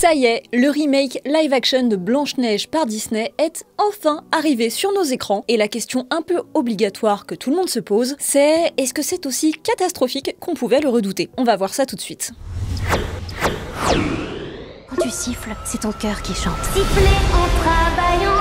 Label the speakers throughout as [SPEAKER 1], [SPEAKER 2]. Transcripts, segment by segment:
[SPEAKER 1] Ça y est, le remake live-action de Blanche-Neige par Disney est enfin arrivé sur nos écrans. Et la question un peu obligatoire que tout le monde se pose, c'est est-ce que c'est aussi catastrophique qu'on pouvait le redouter? On va voir ça tout de suite.
[SPEAKER 2] Quand tu siffles, c'est ton cœur qui chante.
[SPEAKER 3] Siffler en travaillant.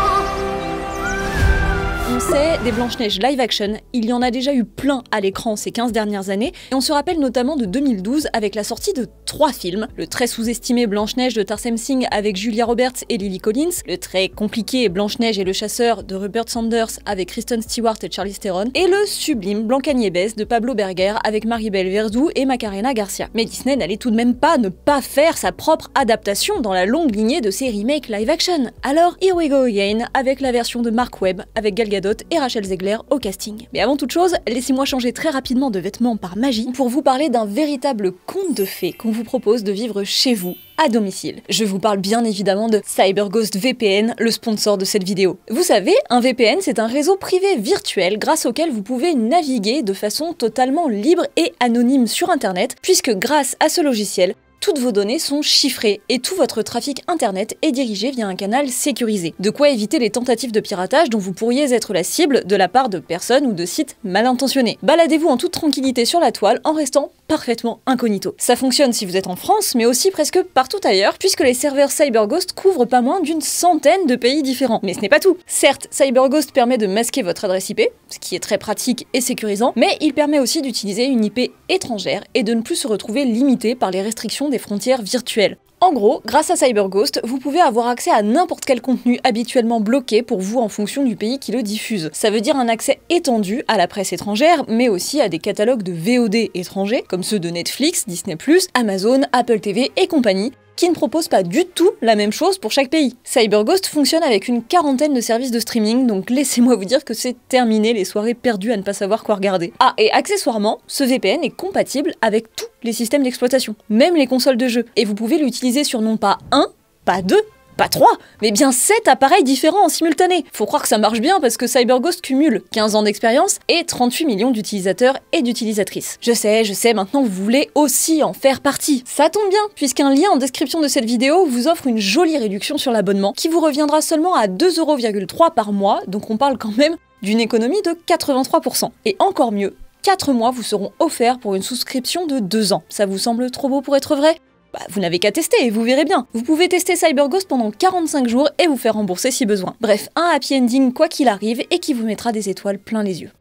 [SPEAKER 1] On sait, des Blanche-Neige live-action, il y en a déjà eu plein à l'écran ces 15 dernières années, et on se rappelle notamment de 2012 avec la sortie de 3 films, le très sous-estimé Blanche-Neige de Tarsem Singh avec Julia Roberts et Lily Collins, le très compliqué Blanche-Neige et le chasseur de Rupert Sanders avec Kristen Stewart et Charlize Theron, et le sublime Blanca-Nieves de Pablo Berger avec Maribel Verdú et Macarena Garcia. Mais Disney n'allait tout de même pas ne pas faire sa propre adaptation dans la longue lignée de ses remakes live-action. Alors, here we go again avec la version de Mark Webb avec Gal Gadot et Rachel Zegler au casting. Mais avant toute chose, laissez-moi changer très rapidement de vêtements par magie pour vous parler d'un véritable conte de fées qu'on vous propose de vivre chez vous, à domicile. Je vous parle bien évidemment de CyberGhost VPN, le sponsor de cette vidéo. Vous savez, un VPN, c'est un réseau privé virtuel grâce auquel vous pouvez naviguer de façon totalement libre et anonyme sur Internet, puisque grâce à ce logiciel, toutes vos données sont chiffrées et tout votre trafic internet est dirigé via un canal sécurisé. De quoi éviter les tentatives de piratage dont vous pourriez être la cible de la part de personnes ou de sites mal intentionnés. Baladez-vous en toute tranquillité sur la toile en restant parfaitement incognito. Ça fonctionne si vous êtes en France, mais aussi presque partout ailleurs, puisque les serveurs CyberGhost couvrent pas moins d'une centaine de pays différents. Mais ce n'est pas tout. Certes, CyberGhost permet de masquer votre adresse IP, ce qui est très pratique et sécurisant, mais il permet aussi d'utiliser une IP étrangère et de ne plus se retrouver limité par les restrictions des frontières virtuelles. En gros, grâce à CyberGhost, vous pouvez avoir accès à n'importe quel contenu habituellement bloqué pour vous en fonction du pays qui le diffuse. Ça veut dire un accès étendu à la presse étrangère, mais aussi à des catalogues de VOD étrangers, comme ceux de Netflix, Disney+, Amazon, Apple TV et compagnie, qui ne proposent pas du tout la même chose pour chaque pays. CyberGhost fonctionne avec une quarantaine de services de streaming, donc laissez-moi vous dire que c'est terminé les soirées perdues à ne pas savoir quoi regarder. Ah, et accessoirement, ce VPN est compatible avec tous les systèmes d'exploitation, même les consoles de jeux, et vous pouvez l'utiliser sur non pas 1, pas 2, pas 3, mais bien 7 appareils différents en simultané. Faut croire que ça marche bien parce que CyberGhost cumule 15 ans d'expérience et 38 millions d'utilisateurs et d'utilisatrices. Je sais, maintenant vous voulez aussi en faire partie. Ça tombe bien, puisqu'un lien en description de cette vidéo vous offre une jolie réduction sur l'abonnement qui vous reviendra seulement à 2,3€ par mois, donc on parle quand même d'une économie de 83%. Et encore mieux, 4 mois vous seront offerts pour une souscription de 2 ans. Ça vous semble trop beau pour être vrai ? Bah, vous n'avez qu'à tester et vous verrez bien. Vous pouvez tester CyberGhost pendant 45 jours et vous faire rembourser si besoin. Bref, un happy ending quoi qu'il arrive et qui vous mettra des étoiles plein les yeux.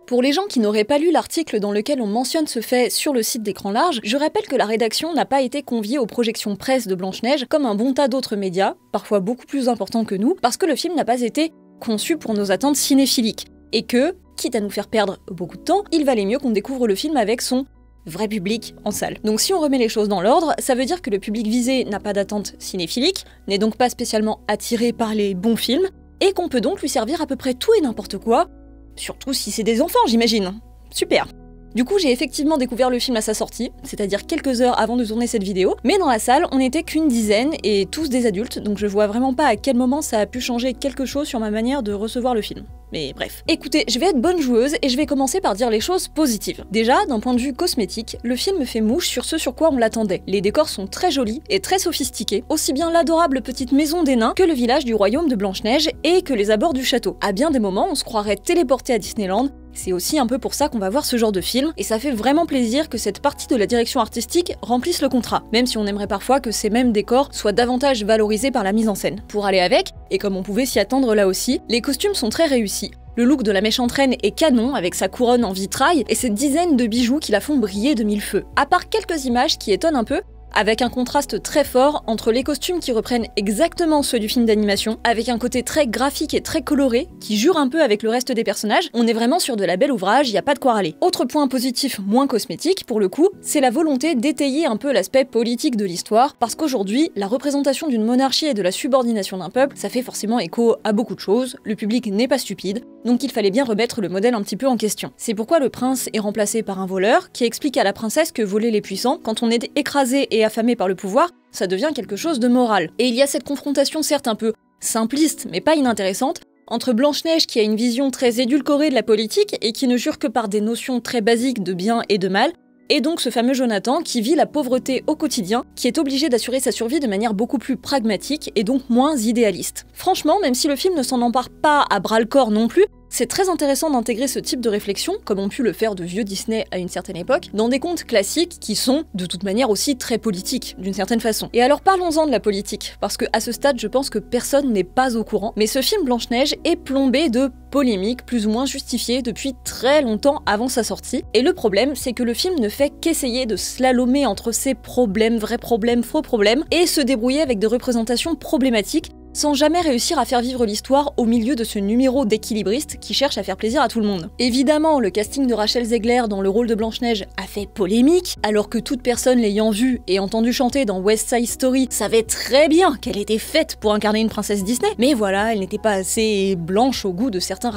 [SPEAKER 1] Pour les gens qui n'auraient pas lu l'article dans lequel on mentionne ce fait sur le site d'Écran Large, je rappelle que la rédaction n'a pas été conviée aux projections presse de Blanche-Neige comme un bon tas d'autres médias, parfois beaucoup plus importants que nous, parce que le film n'a pas été conçu pour nos attentes cinéphiliques. Et que, quitte à nous faire perdre beaucoup de temps, il valait mieux qu'on découvre le film avec son vrai public en salle. Donc si on remet les choses dans l'ordre, ça veut dire que le public visé n'a pas d'attente cinéphilique, n'est donc pas spécialement attiré par les bons films, et qu'on peut donc lui servir à peu près tout et n'importe quoi, surtout si c'est des enfants, j'imagine. Super. Du coup, j'ai effectivement découvert le film à sa sortie, c'est-à-dire quelques heures avant de tourner cette vidéo, mais dans la salle, on n'était qu'une dizaine, et tous des adultes, donc je vois vraiment pas à quel moment ça a pu changer quelque chose sur ma manière de recevoir le film. Mais bref. Écoutez, je vais être bonne joueuse et je vais commencer par dire les choses positives. Déjà, d'un point de vue cosmétique, le film fait mouche sur ce sur quoi on l'attendait. Les décors sont très jolis et très sophistiqués, aussi bien l'adorable petite maison des nains que le village du royaume de Blanche-Neige et que les abords du château. À bien des moments, on se croirait téléporté à Disneyland. C'est aussi un peu pour ça qu'on va voir ce genre de film, et ça fait vraiment plaisir que cette partie de la direction artistique remplisse le contrat, même si on aimerait parfois que ces mêmes décors soient davantage valorisés par la mise en scène. Pour aller avec, et comme on pouvait s'y attendre là aussi, les costumes sont très réussis. Le look de la méchante reine est canon avec sa couronne en vitrail et ses dizaines de bijoux qui la font briller de mille feux. À part quelques images qui étonnent un peu, avec un contraste très fort entre les costumes qui reprennent exactement ceux du film d'animation, avec un côté très graphique et très coloré, qui jure un peu avec le reste des personnages, on est vraiment sur de la belle ouvrage, y a pas de quoi râler. Autre point positif moins cosmétique, pour le coup, c'est la volonté d'étayer un peu l'aspect politique de l'histoire, parce qu'aujourd'hui, la représentation d'une monarchie et de la subordination d'un peuple, ça fait forcément écho à beaucoup de choses, le public n'est pas stupide, donc il fallait bien remettre le modèle un petit peu en question. C'est pourquoi le prince est remplacé par un voleur, qui explique à la princesse que voler les puissants, quand on est écrasé et affamé par le pouvoir, ça devient quelque chose de moral. Et il y a cette confrontation certes un peu simpliste, mais pas inintéressante, entre Blanche-Neige qui a une vision très édulcorée de la politique et qui ne jure que par des notions très basiques de bien et de mal, et donc ce fameux Jonathan qui vit la pauvreté au quotidien, qui est obligé d'assurer sa survie de manière beaucoup plus pragmatique et donc moins idéaliste. Franchement, même si le film ne s'en empare pas à bras-le-corps non plus, c'est très intéressant d'intégrer ce type de réflexion, comme ont pu le faire de vieux Disney à une certaine époque, dans des contes classiques qui sont, de toute manière, aussi très politiques, d'une certaine façon. Et alors parlons-en de la politique, parce que à ce stade, je pense que personne n'est pas au courant, mais ce film Blanche-Neige est plombé de polémiques plus ou moins justifiées depuis très longtemps avant sa sortie. Et le problème, c'est que le film ne fait qu'essayer de slalomer entre ces problèmes, vrais problèmes, faux problèmes, et se débrouiller avec des représentations problématiques, sans jamais réussir à faire vivre l'histoire au milieu de ce numéro d'équilibriste qui cherche à faire plaisir à tout le monde. Évidemment, le casting de Rachel Zegler dans le rôle de Blanche-Neige a fait polémique, alors que toute personne l'ayant vue et entendu chanter dans West Side Story savait très bien qu'elle était faite pour incarner une princesse Disney, mais voilà, elle n'était pas assez blanche au goût de certains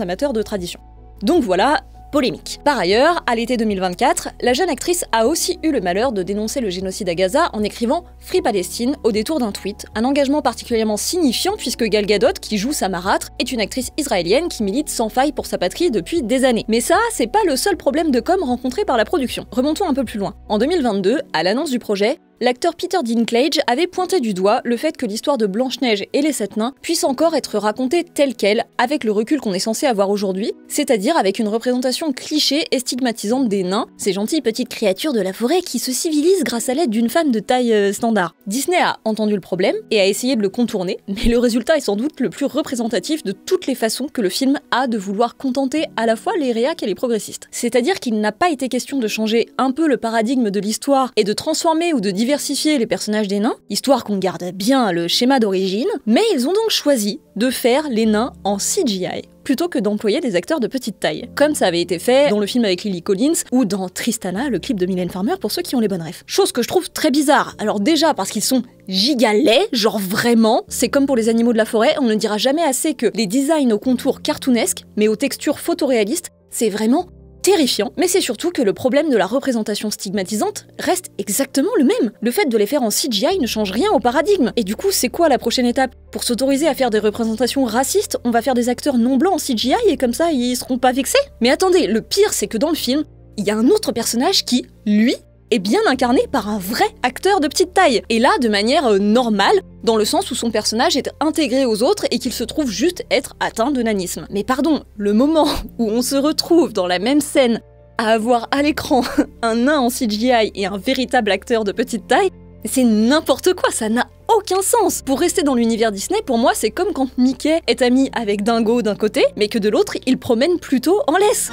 [SPEAKER 1] amateurs de tradition. Donc voilà, polémique. Par ailleurs, à l'été 2024, la jeune actrice a aussi eu le malheur de dénoncer le génocide à Gaza en écrivant Free Palestine au détour d'un tweet, un engagement particulièrement signifiant puisque Gal Gadot, qui joue sa marâtre, est une actrice israélienne qui milite sans faille pour sa patrie depuis des années. Mais ça, c'est pas le seul problème de com rencontré par la production. Remontons un peu plus loin. En 2022, à l'annonce du projet, l'acteur Peter Dinklage avait pointé du doigt le fait que l'histoire de Blanche-Neige et les 7 nains puisse encore être racontée telle qu'elle, avec le recul qu'on est censé avoir aujourd'hui, c'est-à-dire avec une représentation cliché et stigmatisante des nains, ces gentilles petites créatures de la forêt qui se civilisent grâce à l'aide d'une femme de taille standard. Disney a entendu le problème et a essayé de le contourner, mais le résultat est sans doute le plus représentatif de toutes les façons que le film a de vouloir contenter à la fois les réacs et les progressistes. C'est-à-dire qu'il n'a pas été question de changer un peu le paradigme de l'histoire et de transformer ou de diversifier les personnages des nains, histoire qu'on garde bien le schéma d'origine, mais ils ont donc choisi de faire les nains en CGI, plutôt que d'employer des acteurs de petite taille, comme ça avait été fait dans le film avec Lily Collins ou dans Tristana, le clip de Mylène Farmer pour ceux qui ont les bonnes refs. Chose que je trouve très bizarre. Alors déjà parce qu'ils sont gigalais, genre vraiment, c'est comme pour les animaux de la forêt, on ne dira jamais assez que les designs aux contours cartoonesques, mais aux textures photoréalistes, c'est vraiment terrifiant, mais c'est surtout que le problème de la représentation stigmatisante reste exactement le même. Le fait de les faire en CGI ne change rien au paradigme. Et du coup, c'est quoi la prochaine étape? Pour s'autoriser à faire des représentations racistes, on va faire des acteurs non blancs en CGI et comme ça, ils seront pas vexés? Mais attendez, le pire, c'est que dans le film, il y a un autre personnage qui, lui, est bien incarné par un vrai acteur de petite taille. Et là, de manière normale, dans le sens où son personnage est intégré aux autres et qu'il se trouve juste être atteint de nanisme. Mais pardon, le moment où on se retrouve dans la même scène à avoir à l'écran un nain en CGI et un véritable acteur de petite taille, c'est n'importe quoi, ça n'a aucun sens. Pour rester dans l'univers Disney, pour moi, c'est comme quand Mickey est ami avec Dingo d'un côté, mais que de l'autre, il promène plutôt en laisse.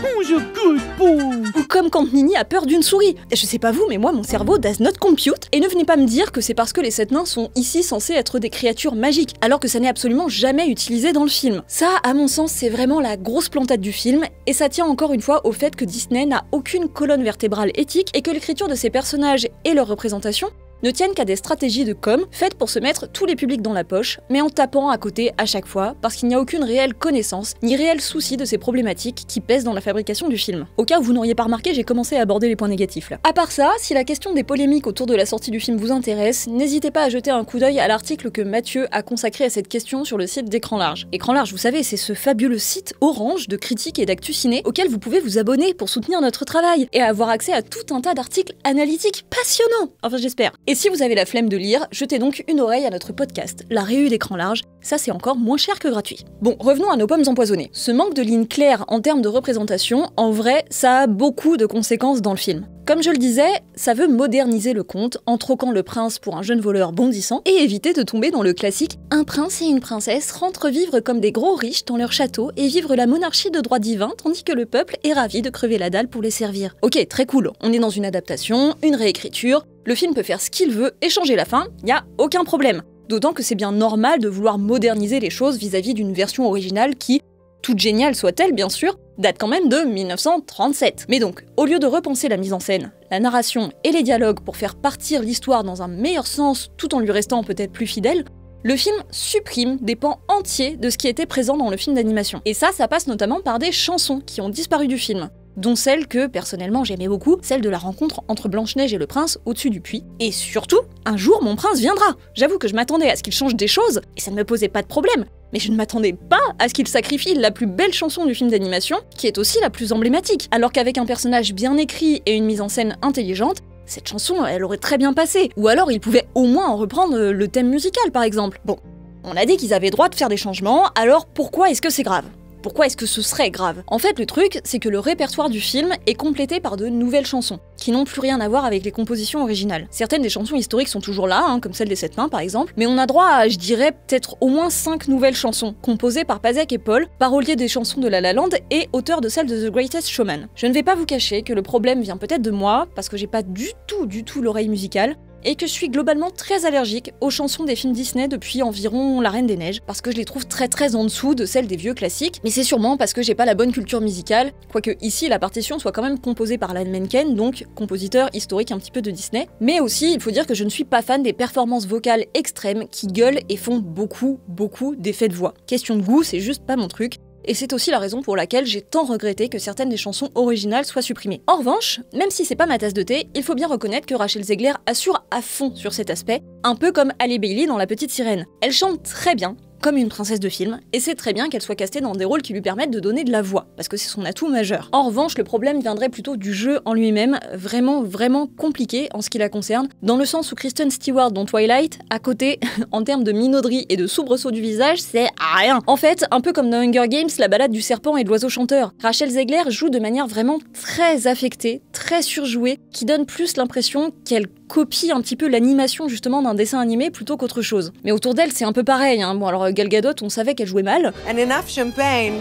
[SPEAKER 1] Ou comme quand Minnie a peur d'une souris. Et je sais pas vous, mais moi, mon cerveau does not compute. Et ne venez pas me dire que c'est parce que les 7 nains sont ici censés être des créatures magiques, alors que ça n'est absolument jamais utilisé dans le film. Ça, à mon sens, c'est vraiment la grosse plantade du film, et ça tient encore une fois au fait que Disney n'a aucune colonne vertébrale éthique et que l'écriture de ses personnages et leur représentation ne tiennent qu'à des stratégies de com faites pour se mettre tous les publics dans la poche, mais en tapant à côté à chaque fois, parce qu'il n'y a aucune réelle connaissance, ni réel souci de ces problématiques qui pèsent dans la fabrication du film. Au cas où vous n'auriez pas remarqué, j'ai commencé à aborder les points négatifs là. À part ça, si la question des polémiques autour de la sortie du film vous intéresse, n'hésitez pas à jeter un coup d'œil à l'article que Mathieu a consacré à cette question sur le site d'Écran Large. Écran Large, vous savez, c'est ce fabuleux site orange de critiques et d'actu ciné auquel vous pouvez vous abonner pour soutenir notre travail et avoir accès à tout un tas d'articles analytiques passionnants. Enfin, j'espère. Et si vous avez la flemme de lire, jetez donc une oreille à notre podcast, La Réu d'Écran Large, ça c'est encore moins cher que gratuit. Bon, revenons à nos pommes empoisonnées. Ce manque de ligne claire en termes de représentation, en vrai, ça a beaucoup de conséquences dans le film. Comme je le disais, ça veut moderniser le conte en troquant le prince pour un jeune voleur bondissant et éviter de tomber dans le classique « un prince et une princesse rentrent vivre comme des gros riches dans leur château et vivre la monarchie de droit divin tandis que le peuple est ravi de crever la dalle pour les servir ». Ok, très cool, on est dans une adaptation, une réécriture, le film peut faire ce qu'il veut et changer la fin, y a aucun problème. D'autant que c'est bien normal de vouloir moderniser les choses vis-à-vis d'une version originale qui, toute géniale soit-elle bien sûr, date quand même de 1937. Mais donc, au lieu de repenser la mise en scène, la narration et les dialogues pour faire partir l'histoire dans un meilleur sens tout en lui restant peut-être plus fidèle, le film supprime des pans entiers de ce qui était présent dans le film d'animation. Et ça passe notamment par des chansons qui ont disparu du film. dont celle que, personnellement, j'aimais beaucoup, celle de la rencontre entre Blanche-Neige et le prince au-dessus du puits. Et surtout, un jour mon prince viendra. J'avoue que je m'attendais à ce qu'il change des choses, et ça ne me posait pas de problème. Mais je ne m'attendais pas à ce qu'il sacrifie la plus belle chanson du film d'animation, qui est aussi la plus emblématique. Alors qu'avec un personnage bien écrit et une mise en scène intelligente, cette chanson, elle aurait très bien passé. Ou alors il pouvait au moins en reprendre le thème musical, par exemple. Bon, on a dit qu'ils avaient droit de faire des changements, alors pourquoi est-ce que c'est grave ? Pourquoi est-ce que ce serait grave ? En fait, le truc, c'est que le répertoire du film est complété par de nouvelles chansons, qui n'ont plus rien à voir avec les compositions originales. Certaines des chansons historiques sont toujours là, comme celle des Sept Nains par exemple, mais on a droit à, je dirais, peut-être au moins 5 nouvelles chansons, composées par Pasek et Paul, parolier des chansons de La La Land et auteur de celle de The Greatest Showman. Je ne vais pas vous cacher que le problème vient peut-être de moi, parce que j'ai pas du tout l'oreille musicale, et que je suis globalement très allergique aux chansons des films Disney depuis environ La Reine des Neiges, parce que je les trouve très en dessous de celles des vieux classiques, mais c'est sûrement parce que j'ai pas la bonne culture musicale, quoique ici la partition soit quand même composée par Alan Menken, donc compositeur historique un petit peu de Disney, mais aussi il faut dire que je ne suis pas fan des performances vocales extrêmes qui gueulent et font beaucoup d'effets de voix. Question de goût, c'est juste pas mon truc. Et c'est aussi la raison pour laquelle j'ai tant regretté que certaines des chansons originales soient supprimées. En revanche, même si c'est pas ma tasse de thé, il faut bien reconnaître que Rachel Zegler assure à fond sur cet aspect, un peu comme Halle Bailey dans La Petite Sirène. Elle chante très bien, comme une princesse de film, et c'est très bien qu'elle soit castée dans des rôles qui lui permettent de donner de la voix, parce que c'est son atout majeur. En revanche, le problème viendrait plutôt du jeu en lui-même, vraiment compliqué en ce qui la concerne, dans le sens où Kristen Stewart dans Twilight, à côté, en termes de minauderie et de soubresaut du visage, c'est rien. En fait, un peu comme dans Hunger Games, la balade du serpent et de l'oiseau chanteur, Rachel Zegler joue de manière vraiment très affectée, très surjouée, qui donne plus l'impression qu'elle copie un petit peu l'animation justement d'un dessin animé plutôt qu'autre chose. Mais autour d'elle, c'est un peu pareil, Bon, alors Gal Gadot, on savait qu'elle jouait mal.
[SPEAKER 4] And enough champagne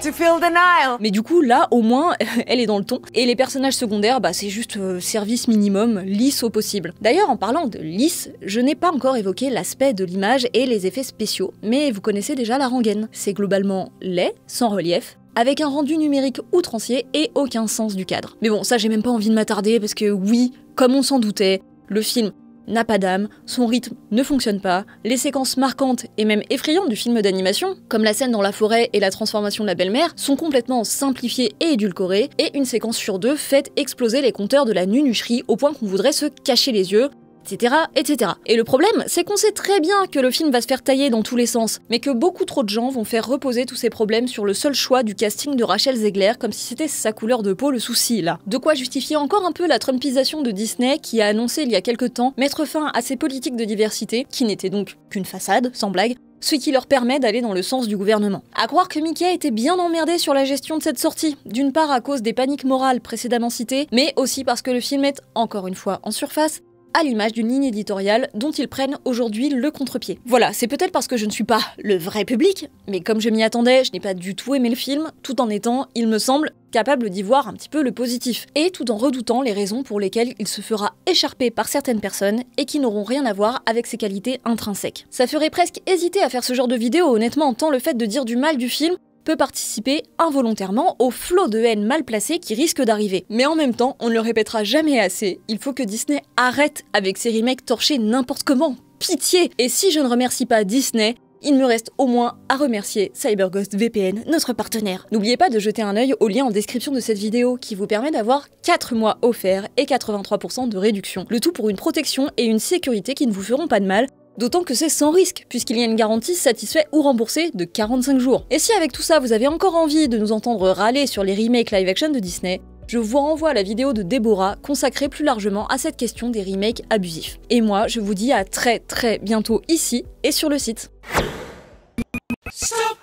[SPEAKER 4] to fill the Nile.
[SPEAKER 1] Mais du coup, là, au moins, elle est dans le ton. Et les personnages secondaires, c'est juste service minimum, lisse au possible. D'ailleurs, en parlant de lisse, je n'ai pas encore évoqué l'aspect de l'image et les effets spéciaux. Mais vous connaissez déjà la rengaine. C'est globalement laid, sans relief, avec un rendu numérique outrancier et aucun sens du cadre. Mais bon, ça j'ai même pas envie de m'attarder parce que oui, comme on s'en doutait, le film n'a pas d'âme, son rythme ne fonctionne pas, les séquences marquantes et même effrayantes du film d'animation, comme la scène dans la forêt et la transformation de la belle-mère, sont complètement simplifiées et édulcorées, et une séquence sur deux fait exploser les compteurs de la nunucherie au point qu'on voudrait se cacher les yeux, etc. Et le problème, c'est qu'on sait très bien que le film va se faire tailler dans tous les sens, mais que beaucoup trop de gens vont faire reposer tous ces problèmes sur le seul choix du casting de Rachel Zegler, comme si c'était sa couleur de peau le souci, là. De quoi justifier encore un peu la trumpisation de Disney, qui a annoncé il y a quelques temps mettre fin à ses politiques de diversité, qui n'étaient donc qu'une façade, sans blague, ce qui leur permet d'aller dans le sens du gouvernement. À croire que Mickey était bien emmerdé sur la gestion de cette sortie, d'une part à cause des paniques morales précédemment citées, mais aussi parce que le film est, encore une fois, en surface, à l'image d'une ligne éditoriale dont ils prennent aujourd'hui le contre-pied. Voilà, c'est peut-être parce que je ne suis pas le vrai public, mais comme je m'y attendais, je n'ai pas du tout aimé le film, tout en étant, il me semble, capable d'y voir un petit peu le positif, et tout en redoutant les raisons pour lesquelles il se fera écharper par certaines personnes et qui n'auront rien à voir avec ses qualités intrinsèques. Ça ferait presque hésiter à faire ce genre de vidéo, honnêtement, tant le fait de dire du mal du film peut participer involontairement au flot de haine mal placée qui risque d'arriver. Mais en même temps, on ne le répétera jamais assez, il faut que Disney arrête avec ses remakes torchés n'importe comment. Pitié! Et si je ne remercie pas Disney, il me reste au moins à remercier CyberGhost VPN, notre partenaire. N'oubliez pas de jeter un œil au lien en description de cette vidéo qui vous permet d'avoir 4 mois offerts et 83% de réduction. Le tout pour une protection et une sécurité qui ne vous feront pas de mal, d'autant que c'est sans risque, puisqu'il y a une garantie satisfait ou remboursée de 45 jours. Et si avec tout ça vous avez encore envie de nous entendre râler sur les remakes live-action de Disney, je vous renvoie à la vidéo de Déborah consacrée plus largement à cette question des remakes abusifs. Et moi, je vous dis à très bientôt ici et sur le site. Stop.